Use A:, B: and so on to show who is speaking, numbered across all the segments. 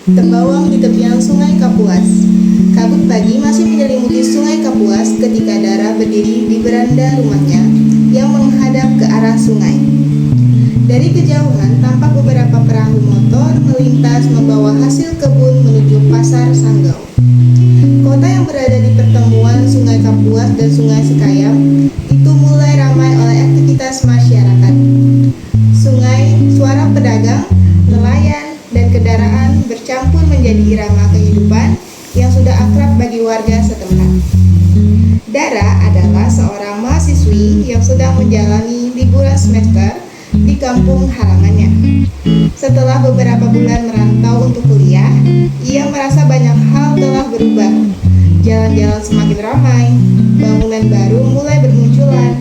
A: Tembawang di tepian Sungai Kapuas. Kabut pagi masih menyelimuti Sungai Kapuas ketika Dara berdiri di beranda rumahnya yang menghadap ke arah sungai. Dari kejauhan tampak beberapa perahu motor melintas membawa hasil kebun menuju Pasar Sanggau. Kota yang berada di pertemuan Sungai Kapuas dan Sungai Sekayam itu mulai ramai oleh aktivitas masyarakat. Suara pedagang, nelayan, dan kendaraan bercampur menjadi irama kehidupan yang sudah akrab bagi warga setempat. Dara adalah seorang mahasiswi yang sedang menjalani liburan semester di kampung halamannya. Setelah beberapa bulan merantau untuk kuliah, ia merasa banyak hal telah berubah. Jalan-jalan semakin ramai, bangunan baru mulai bermunculan,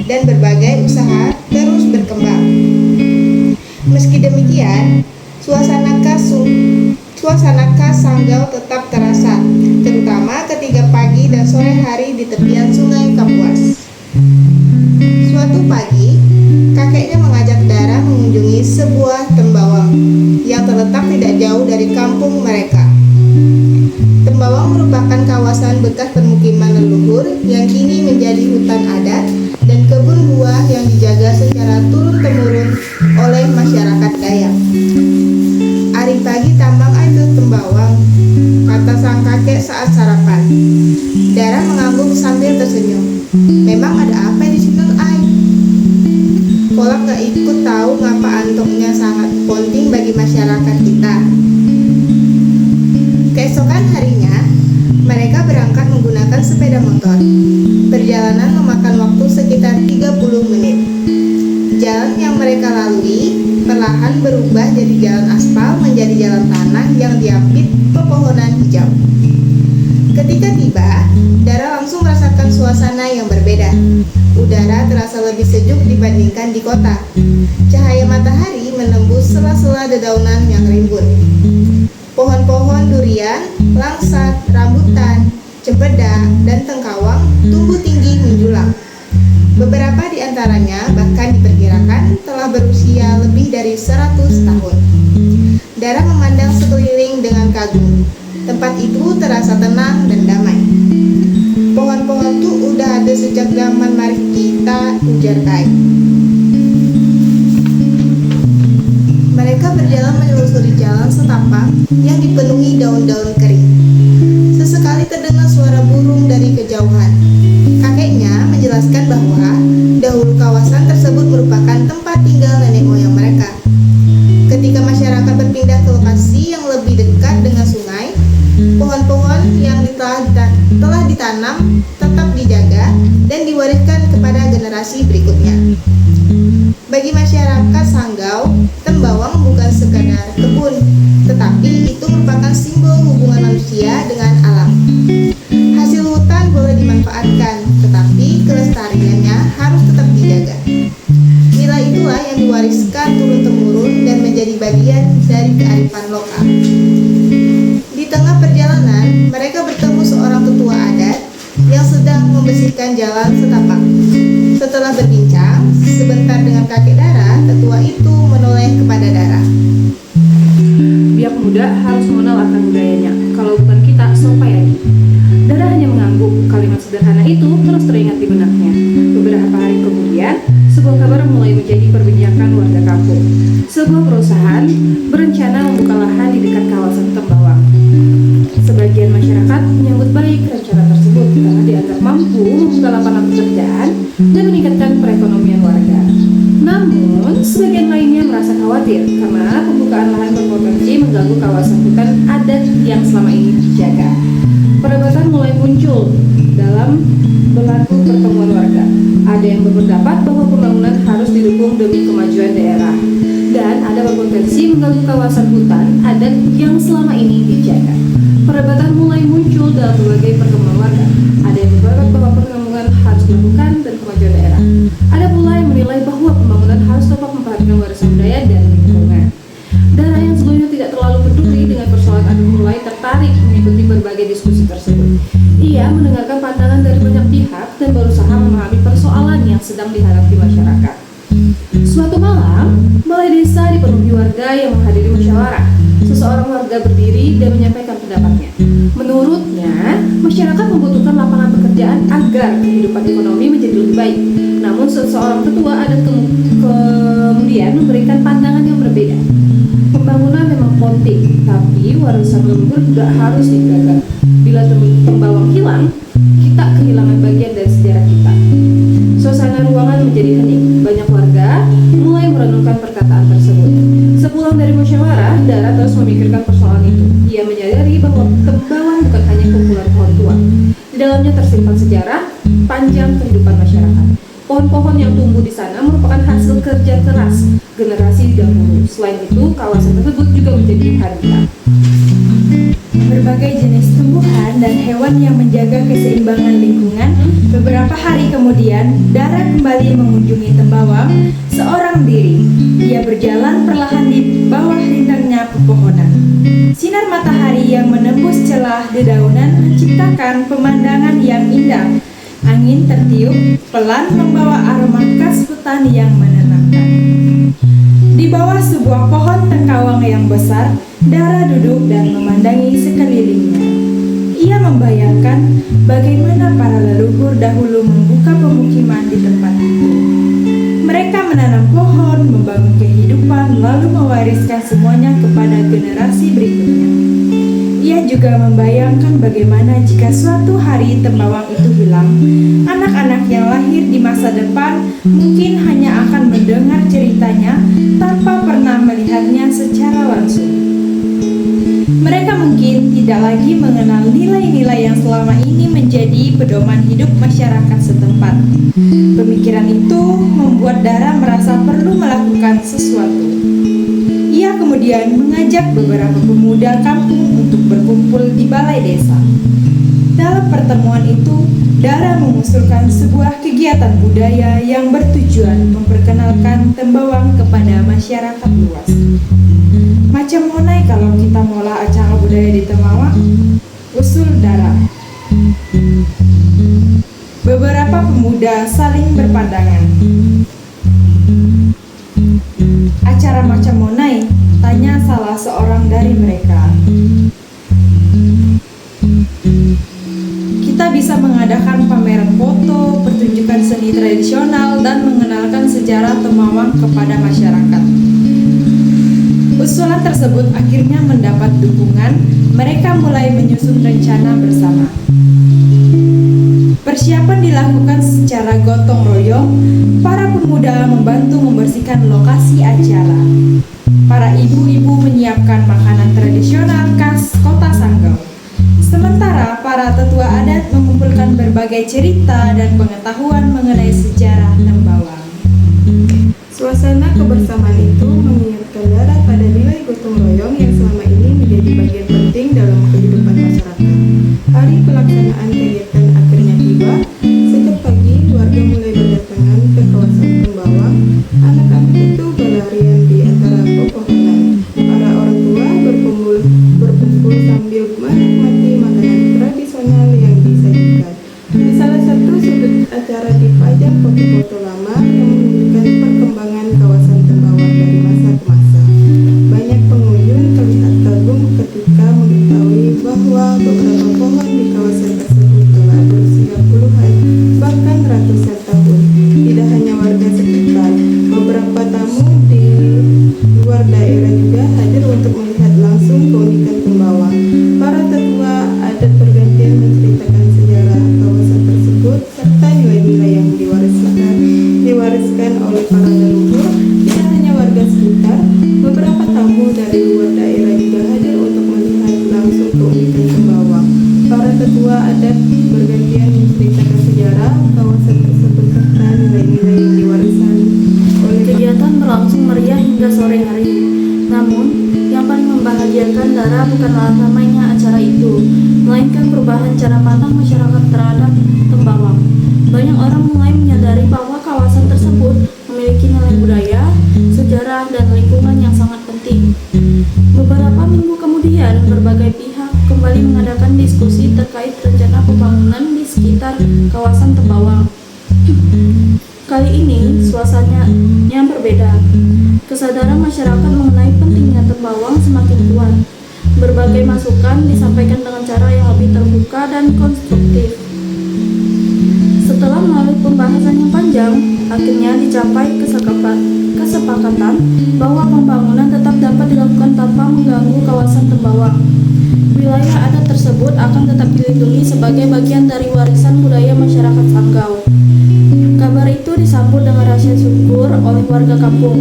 A: dan berbagai usaha terus berkembang. Meski demikian, suasana khas Sanggau tetap terasa, terutama ketika pagi dan sore hari di tepian Sungai Kapuas. Suatu pagi, kakeknya mengajak Dara mengunjungi sebuah tembawang yang terletak tidak jauh dari kampung mereka. Tembawang merupakan kawasan bekas permukiman leluhur yang kini menjadi hutan adat dan kebun buah yang dijaga secara turun-temurun oleh masyarakat Dayak. "Ari pagi tambang itu tembawang," kata sang kakek saat sarapan. Dara mengangguk sambil tersenyum. "Memang ada apa di situ, Ai? Kolak gak ikut tahu ngapa antoknya sangat penting bagi masyarakat kita." Keesokan harinya, mereka berangkat menggunakan sepeda motor. Perjalanan memakan waktu sekitar 30 menit. Jalan yang mereka lalui perlahan berubah dari jalan aspal menjadi jalan tanah yang diapit pepohonan hijau. Ketika tiba, Dara langsung merasakan suasana yang berbeda. Udara terasa lebih sejuk dibandingkan di kota. Cahaya matahari menembus sela-sela dedaunan yang rimbun. Pohon-pohon durian, langsat, rambutan, cempeda, dan tengkawang tumbuh tinggi menjulang. Beberapa di antaranya bahkan diperkirakan telah berusia lebih dari 100 tahun. Dara memandang sekeliling dengan kagum. Tempat itu terasa tenang dan damai. "Pohon-pohon tuh udah ada sejak zaman mari kita," ujar Kai. Mereka berjalan menelusuri jalan setapak yang dipenuhi daun-daun kering. Sesekali terdengar suara burung dari kejauhan. Kakeknya menjelaskan bahwa dahulu kawasan tersebut merupakan tempat tinggal nenek moyang mereka. Ketika masyarakat berpindah ke lokasi yang lebih dekat dengan sungai, pohon-pohon yang telah ditanam tetap dijaga dan diwariskan kepada generasi berikutnya. Bagi masyarakat Sanggau, tembawang bukan sekadar kebun, tetapi itu merupakan simbol hubungan manusia dengan alam. Hasil hutan boleh dimanfaatkan, tetapi kelestariannya harus tetap dijaga. Nilai itulah yang diwariskan turun-temurun dan menjadi bagian dari kearifan lokal. Di tengah perjalanan, mereka bertemu seorang tetua adat yang sedang membersihkan jalan setapak. Setelah berbincang sebentar dengan kakek Dara, tetua itu menoleh kepada Dara.
B: "Biak muda harus mengenal akan budayanya. Kalau bukan kita, siapa lagi?" Dara hanya mengangguk. Kalimat sederhana itu terus teringat di benaknya. Beberapa hari kemudian, sebuah kabar mulai menjadi perbincangan warga kampung. Sebuah perusahaan berencana membuka lahan di dekat kawasan Tembawang. Sebagian masyarakat menyambut baik rencana tersebut karena dianggap mampu membuka lapangan pekerjaan dan meningkatkan perekonomian warga. Namun, sebagian lainnya merasa khawatir karena pembukaan lahan berpotensi mengganggu kawasan hutan adat yang selama ini dijaga. Perdebatan mulai muncul dalam berlaku pertemuan warga. Ada yang berpendapat bahwa pembangunan harus didukung demi kemajuan daerah, dan ada berpotensi mengganggu kawasan hutan adat yang selama ini dijaga. Perdebatan mulai muncul dalam berbagai pertemuan warga. Ada yang berpendapat bahwa pembangunan harus dilakukan dan kemajuan daerah. Ada pula yang menilai bahwa pembangunan harus tetap memperhatikan warisan budaya dan lingkungan. Dara yang sebelumnya tidak terlalu peduli dengan persoalan adat mulai tertarik mengikuti berbagai diskusi tersebut. Ia mendengarkan pandangan dari banyak pihak dan berusaha memahami persoalan yang sedang dihadapi masyarakat. Suatu malam, balai desa dipenuhi warga yang menghadiri musyawarah. seseorang warga berdiri dan menyampaikan pendapatnya. Menurutnya, masyarakat membutuhkan lapangan pekerjaan agar kehidupan ekonomi menjadi lebih baik. Namun seseorang tetua adat kemudian memberikan pandangan yang berbeda. Pembangunan memang penting, tapi warisan leluhur juga harus dijaga. Bila tembawang hilang, kita kehilangan bagian dari sejarah kita. Suasana ruangan menjadi hening. Banyak warga mulai merenungkan perkataan tersebut. Sepulang dari musyawarah, Dara terus memikirkan persoalan itu. Ia menyadari bahwa tembawang bukan hanya kumpulan pohon tua. Di dalamnya tersimpan sejarah panjang kehidupan masyarakat. Pohon-pohon yang tumbuh di sana merupakan hasil kerja keras generasi dahulu. Selain itu, kawasan tersebut juga menjadi habitat
C: berbagai jenis tumbuhan dan hewan yang menjaga keseimbangan lingkungan. Beberapa hari kemudian, Dara kembali mengunjungi Tembawang seorang diri. Dia berjalan perlahan di bawah rindangnya pepohonan. Sinar matahari yang menembus celah dedaunan menciptakan pemandangan yang indah. Angin tertiup pelan membawa aroma khas hutan yang menenangkan. Di bawah sebuah pohon tengkawang yang besar, Dara duduk dan memandangi sekelilingnya. Ia membayangkan bagaimana para leluhur dahulu membuka pemukiman di tempat itu. Mereka menanam pohon, membangun kehidupan, lalu mewariskan semuanya kepada generasi berikutnya. Ia juga membayangkan bagaimana jika suatu hari Tembawang itu hilang, anak-anak yang lahir di masa depan mungkin hanya akan mendengar ceritanya tanpa pernah melihatnya secara langsung. Mereka mungkin tidak lagi mengenal nilai-nilai yang selama ini menjadi pedoman hidup masyarakat setempat. Pemikiran itu membuat Dara merasa perlu melakukan sesuatu. Ia kemudian mengajak beberapa pemuda kampung untuk berkumpul di balai desa. Dalam pertemuan itu, Dara mengusulkan sebuah kegiatan budaya yang bertujuan memperkenalkan Tembawang kepada masyarakat luas. Macam monai kalau kita mengolah acara budaya di Tembawang, usul Dara. Beberapa pemuda saling berpandangan. Acara macam monai? Tanya salah seorang dari mereka. Kita bisa mengadakan pameran foto, pertunjukan seni tradisional, dan mengenalkan sejarah Tembawang kepada masyarakat. Usulan tersebut akhirnya mendapat dukungan. Mereka mulai menyusun rencana bersama. Persiapan dilakukan secara gotong royong. Para pemuda membantu membersihkan lokasi acara. Para ibu-ibu menyiapkan makanan tradisional khas Kota Sanggau. Sementara para tetua adat mengumpulkan berbagai cerita dan pengetahuan mengenai sejarah Tembawang.
A: Suasana kebersamaan itu mengingatkan Dara pada nilai gotong royong yang selama ini menjadi bagian penting dalam kehidupan masyarakat. Hari pelaksanaan kegiatan akhirnya tiba. Sejak pagi, warga mulai berdatangan ke kawasan Tembawang. Anak-anak itu berlarian di antara pepohonan. Para orang tua berkumpul sambil menikmati makanan tradisional yang disajikan. Di salah satu sudut acara dipajang foto-foto lama yang menunjukkan perkembangan kawasan Tembawang dari masa ke masa. Banyak pengunjung terlihat kagum ketika mengetahui bahwa beberapa pohon di kawasan tersebut telah berusia puluhan bahkan ratusan tahun. Tidak hanya warga sekitar, beberapa tamu di luar daerah juga hadir untuk melihat langsung keunikan Tembawang. Para tetua adat bergantian menceritakan sejarah kawasan tersebut serta nilai-nilai yang diwariskan oleh para leluhur. Tidak hanya warga sekitar, beberapa tamu dari luar daerah juga hadir untuk melihat langsung keunikan Tembawang. Para tetua adat bergantian menceritakan sejarah kawasan tersebut serta nilai-nilai yang diwariskan oleh
D: Kegiatan berlangsung meriah hingga sore hari. Namun, yang paling membahagiakan Dara bukanlah ramainya acara itu, melainkan perubahan cara pandang masyarakat terhadap Tembawang. Banyak orang mulai menyadari bahwa kawasan tersebut memiliki nilai budaya, sejarah, dan lingkungan yang sangat penting. Beberapa minggu kemudian, berbagai pihak kembali mengadakan diskusi terkait rencana pembangunan di sekitar kawasan Tembawang. Kali ini, suasananya berbeda. Kesadaran masyarakat mengenai pentingnya Tembawang semakin kuat. dilakukan disampaikan dengan cara yang lebih terbuka dan konstruktif. Setelah melalui pembahasan yang panjang, akhirnya dicapai kesepakatan bahwa pembangunan tetap dapat dilakukan tanpa mengganggu kawasan Tembawang. Wilayah adat tersebut akan tetap dilindungi sebagai bagian dari warisan budaya masyarakat Sanggau. Kabar itu disambut dengan rasa syukur oleh warga kampung.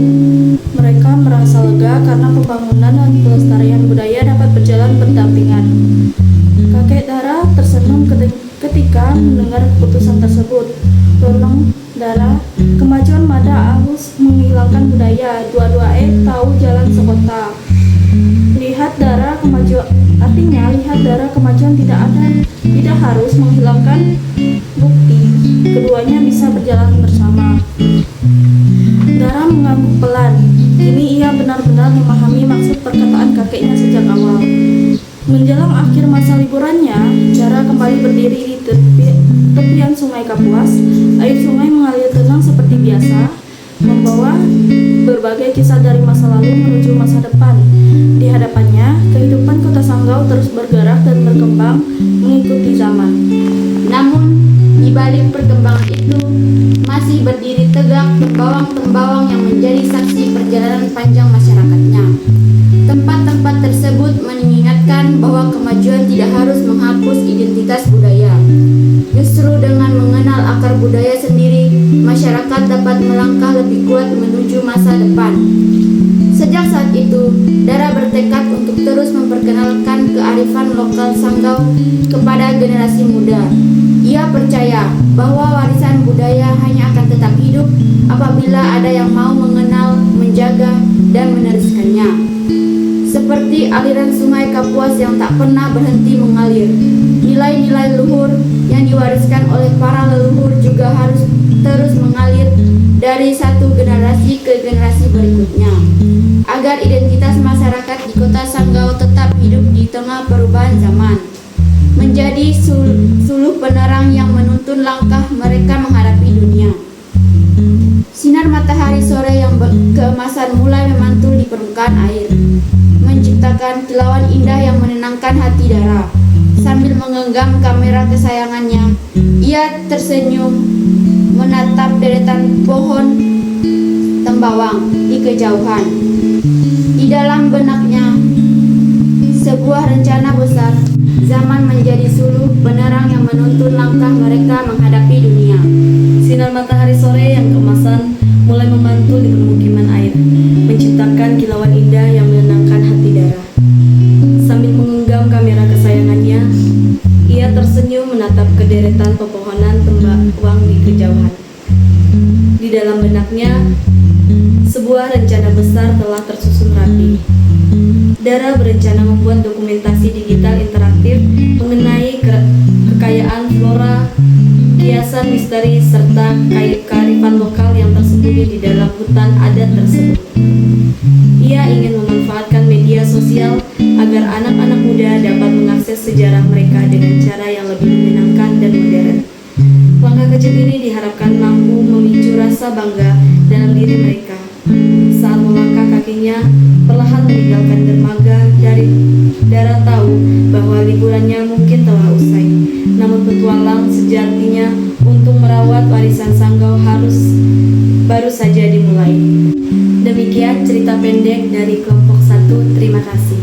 D: Mereka merasa lega karena pembangunan dan pelestarian budaya dapat berjalan berdampingan. Kakek Dara tersenyum ketika mendengar keputusan tersebut. Tolong Dara, kemajuan mada harus menghilangkan budaya. Dua-dua tahu jalan sekota. Lihat Dara kemajuan tidak harus menghilangkan bukti. Keduanya bisa berjalan bersama. Dara mengangguk pelan. Kini ia benar-benar memahami maksud perkataan kakeknya sejak awal. Menjelang akhir masa liburannya, Dara kembali berdiri di tepian Sungai Kapuas. Air sungai mengalir tenang seperti biasa, membawa berbagai kisah dari masa lalu menuju masa depan. Di hadapannya, kehidupan kota Sanggau terus bergerak dan berkembang mengikuti zaman.
E: Namun, di balik perkembangan itu, masih berdiri tegak tembawang-tembawang yang menjadi saksi perjalanan panjang masyarakatnya. Tempat-tempat tersebut mengingatkan bahwa kemajuan tidak harus menghapus identitas budaya. Justru dengan mengenal akar budaya sendiri, masyarakat dapat melangkah lebih kuat menuju masa depan. Sejak saat itu, Dara bertekad untuk terus memperkenalkan kearifan lokal Sanggau kepada generasi muda. Ia percaya bahwa warisan budaya hanya akan tetap hidup apabila ada yang mau mengenal, menjaga, dan meneruskannya. Seperti aliran sungai Kapuas yang tak pernah berhenti mengalir, nilai-nilai luhur yang diwariskan oleh para leluhur juga harus terus mengalir dari satu generasi ke generasi berikutnya, agar identitas masyarakat di kota Sanggau tetap hidup di tengah perubahan zaman, menjadi suluh penerang yang menuntun langkah mereka menghadapi dunia. Sinar matahari sore yang keemasan mulai memantul di permukaan air, menciptakan kilauan indah yang menenangkan hati Dara. Sambil menggenggam kamera kesayangannya, ia tersenyum menatap deretan pohon tembawang di kejauhan. Di dalam benaknya, sebuah rencana besar, zaman menjadi suluh penerang yang menuntun langkah mereka menghadapi dunia.
C: Sinar matahari sore yang keemasan mulai memantul di permukiman air, menciptakan kilauan indah yang menenangkan hati Dara. Sambil menggenggam kamera kesayangannya, ia tersenyum menatap ke deretan pepohonan tembawang di kejauhan. Di dalam benaknya, sebuah rencana besar telah tersusun rapi. Dara berencana membuat dokumentasi digital interaktif mengenai kekayaan flora, hiasan misteri, serta kearifan lokal yang tersembunyi di dalam hutan adat tersebut. Ia ingin memanfaatkan media sosial agar anak-anak muda dapat mengakses sejarah mereka dengan cara yang lebih menyenangkan dan modern. Langkah kecil ini diharapkan mampu memicu rasa bangga dalam diri mereka. Saat melangkah kakinya perlahan meninggalkan dermaga, Dara tahu bahwa liburannya mungkin telah usai. Namun petualang sejatinya untuk merawat warisan Sanggau baru saja dimulai. Demikian cerita pendek dari kelompok 1. Terima kasih.